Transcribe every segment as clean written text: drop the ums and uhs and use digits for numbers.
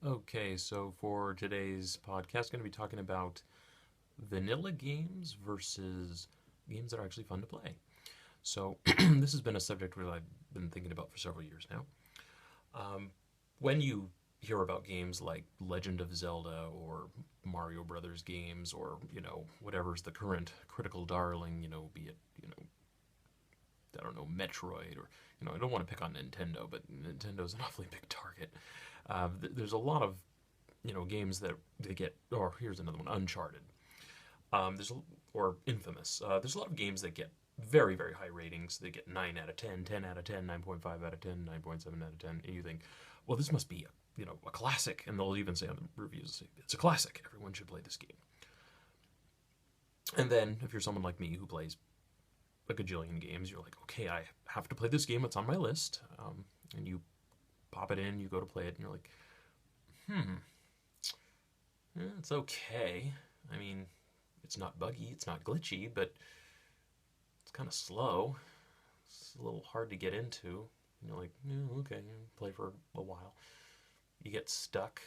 Okay, so for today's podcast, going to be talking about vanilla games versus games that are actually fun to play. So this has been a subject that I've been thinking about for several years now. Um, when you hear about games like Legend of Zelda or Mario Brothers games or whatever's the current critical darling, be it I don't know, Metroid, or I don't want to pick on Nintendo, but Nintendo's an awfully big target. There's a lot of games that they get. Or here's another one, Uncharted. There's or Infamous. There's a lot of games that get very very high ratings. They get 9 out of 10, 10 out of 10, 9.5 out of 10, 9.7 out of 10, and you think, well, this must be a classic, and they'll even say on the reviews, it's a classic. Everyone should play this game. And then if you're someone like me who plays a gajillion games, you're like, okay, I have to play this game. It's on my list, and you pop it in, you go to play it, and you're like, hmm, it's okay. I mean, it's not buggy, it's not glitchy, but it's kind of slow. It's a little hard to get into. And you're like, yeah, okay, play for a while. You get stuck,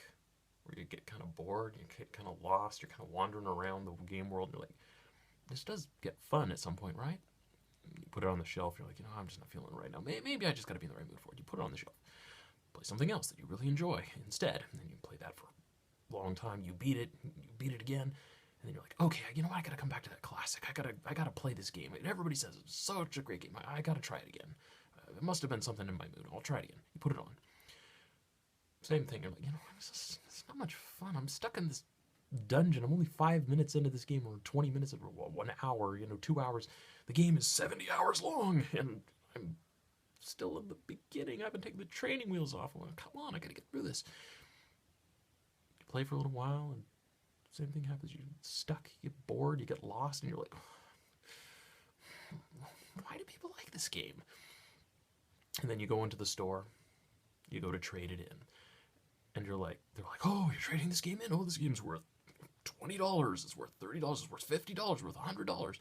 or you get kind of bored, you get kind of lost, you're kind of wandering around the game world, and you're like, this does get fun at some point, right? You put it on the shelf, you're like, I'm just not feeling it right now. Maybe I just got to be in the right mood for it. You put it on the shelf. Play something else that you really enjoy instead. And then you play that for a long time. You beat it again. And then you're like, okay, you know what? I gotta come back to that classic. I gotta play this game. Everybody says it's such a great game. I gotta try it again. It must have been something in my mood. I'll try it again. You put it on. Same thing. You're like, it's not much fun. I'm stuck in this dungeon. I'm only 5 minutes into this game, or 20 minutes, or 1 hour. 2 hours. The game is 70 hours long, and I'm still in the beginning. I've been taking the training wheels off. I'm like, come on, I gotta get through this. You play for a little while, and same thing happens. You get stuck, you get bored, you get lost, and you're like, why do people like this game? And then you go into the store, you go to trade it in, and they're like, oh, you're trading this game in? Oh, this game's worth $20, it's worth $30, it's worth $50, worth $100.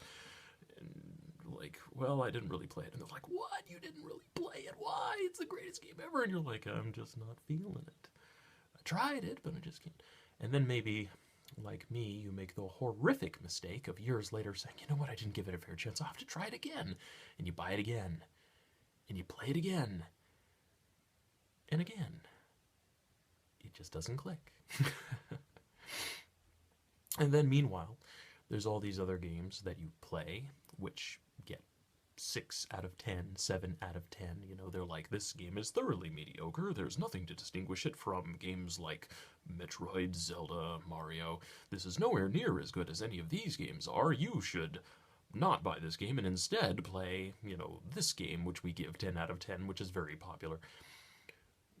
And like, well, I didn't really play it. And they're like, what? You didn't really play it? Why? It's the greatest game ever. And you're like, I'm just not feeling it. I tried it, but I just can't. And then maybe, like me, you make the horrific mistake of years later saying, you know what, I didn't give it a fair chance. I'll have to try it again. And you buy it again. And you play it again. And again. It just doesn't click. And then meanwhile, there's all these other games that you play, which get 6 out of 10, 7 out of 10. They're like, this game is thoroughly mediocre. There's nothing to distinguish it from games like Metroid, Zelda, Mario. This is nowhere near as good as any of these games are. You should not buy this game and instead play, this game, which we give 10 out of 10, which is very popular,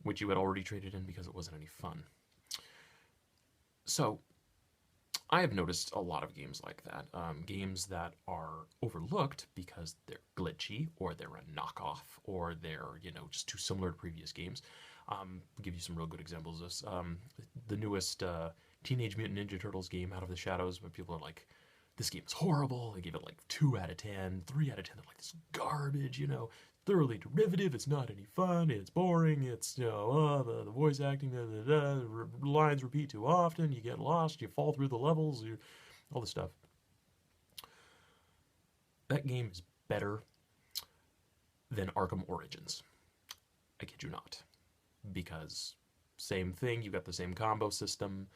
which you had already traded in because it wasn't any fun. So, I have noticed a lot of games like that. Games that are overlooked because they're glitchy, or they're a knockoff, or they're, just too similar to previous games. I'll give you some real good examples of this. The newest Teenage Mutant Ninja Turtles game, Out of the Shadows, but people are like, this game is horrible. They give it like 2 out of 10, 3 out of 10. They're like, this is garbage, thoroughly derivative. It's not any fun. It's boring. It's the voice acting, the lines repeat too often. You get lost. You fall through the levels. All this stuff. That game is better than Arkham Origins. I kid you not, because same thing. You got the same combo system.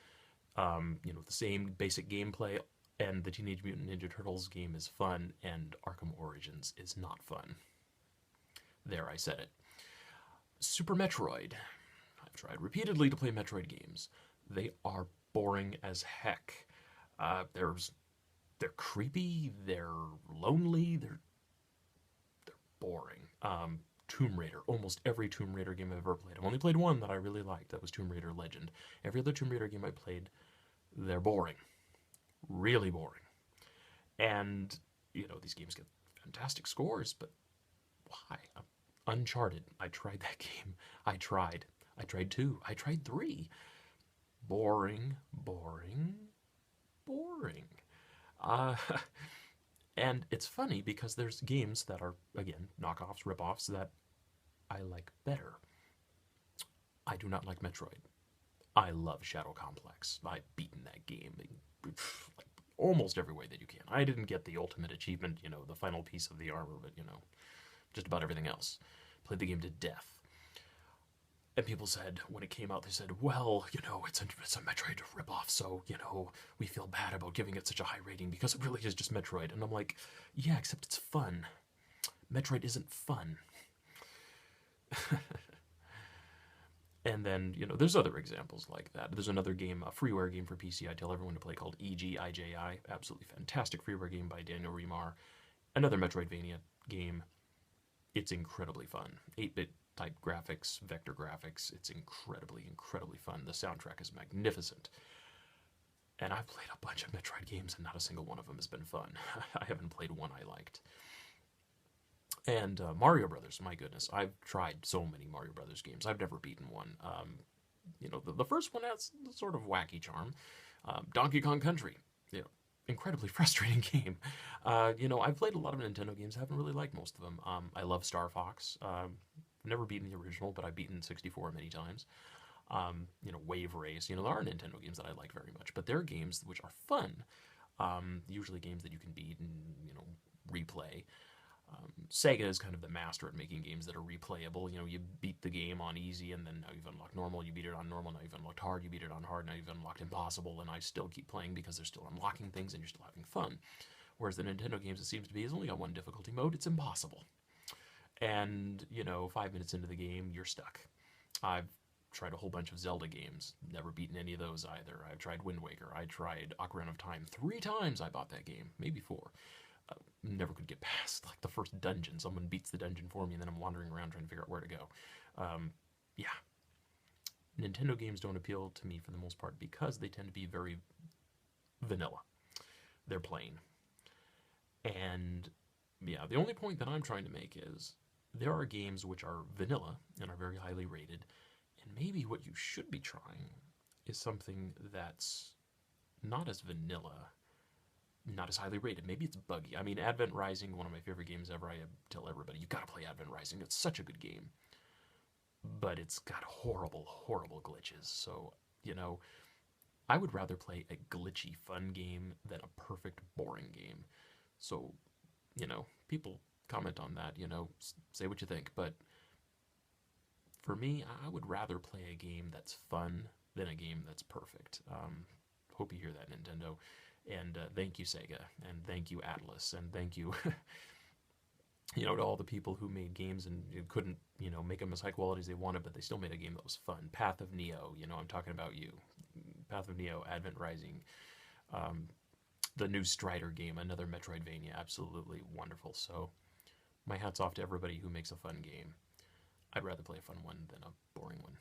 The same basic gameplay. And the Teenage Mutant Ninja Turtles game is fun, and Arkham Origins is not fun. There, I said it. Super Metroid. I've tried repeatedly to play Metroid games. They are boring as heck. They're creepy. They're lonely. They're boring. Tomb Raider. Almost every Tomb Raider game I've ever played. I've only played one that I really liked. That was Tomb Raider Legend. Every other Tomb Raider game I played, they're boring. Really boring. And these games get fantastic scores, but why? Uncharted. I tried that game. I tried 2. I tried 3. Boring, boring, boring. Uh, and it's funny because there's games that are, again, knockoffs, ripoffs that I like better. I do not like Metroid. I love Shadow Complex. I've beaten that game like, almost every way that you can. I didn't get the ultimate achievement, the final piece of the armor, but, just about everything else. Played the game to death. And people said, when it came out, they said, well, it's a Metroid ripoff, so, we feel bad about giving it such a high rating because it really is just Metroid. And I'm like, yeah, except it's fun. Metroid isn't fun. And then, there's other examples like that. There's another game, a freeware game for PC I tell everyone to play called EGIJI. Absolutely fantastic freeware game by Daniel Remar. Another Metroidvania game. It's incredibly fun. 8-bit type graphics, vector graphics. It's incredibly, incredibly fun. The soundtrack is magnificent. And I've played a bunch of Metroid games and not a single one of them has been fun. I haven't played one I liked. And Mario Brothers, my goodness, I've tried so many Mario Brothers games. I've never beaten one. The first one has sort of wacky charm. Donkey Kong Country, incredibly frustrating game. I've played a lot of Nintendo games. I haven't really liked most of them. I love Star Fox. Never beaten the original, but I've beaten 64 many times. Wave Race. There are Nintendo games that I like very much, but they're games which are fun. Usually games that you can beat and replay. Sega is kind of the master at making games that are replayable. You beat the game on easy, and then now you've unlocked normal. You beat it on normal, now you've unlocked hard. You beat it on hard, now you've unlocked impossible. And I still keep playing because they're still unlocking things and you're still having fun. Whereas the Nintendo games, it seems to be, is only got one difficulty mode. It's impossible. And 5 minutes into the game, you're stuck. I've tried a whole bunch of Zelda games. Never beaten any of those either. I've tried Wind Waker. I tried Ocarina of Time 3 times. I bought that game, maybe 4. Never could get past like the first dungeon. Someone beats the dungeon for me, and then I'm wandering around trying to figure out where to go. Yeah, Nintendo games don't appeal to me for the most part because they tend to be very vanilla. They're plain. And yeah, the only point that I'm trying to make is there are games which are vanilla and are very highly rated, and maybe what you should be trying is something that's not as vanilla, not as highly rated. Maybe it's buggy. I mean, Advent Rising, one of my favorite games ever. I tell everybody, you gotta play Advent Rising. It's such a good game. But it's got horrible, horrible glitches. So, I would rather play a glitchy, fun game than a perfect, boring game. So, people comment on that, say what you think. But for me, I would rather play a game that's fun than a game that's perfect. Hope you hear that, Nintendo. And thank you, Sega, and thank you, Atlas, and thank you, to all the people who made games and couldn't, make them as high quality as they wanted, but they still made a game that was fun. Path of Neo, I'm talking about you. Path of Neo, Advent Rising, the new Strider game, another Metroidvania, absolutely wonderful. So my hat's off to everybody who makes a fun game. I'd rather play a fun one than a boring one.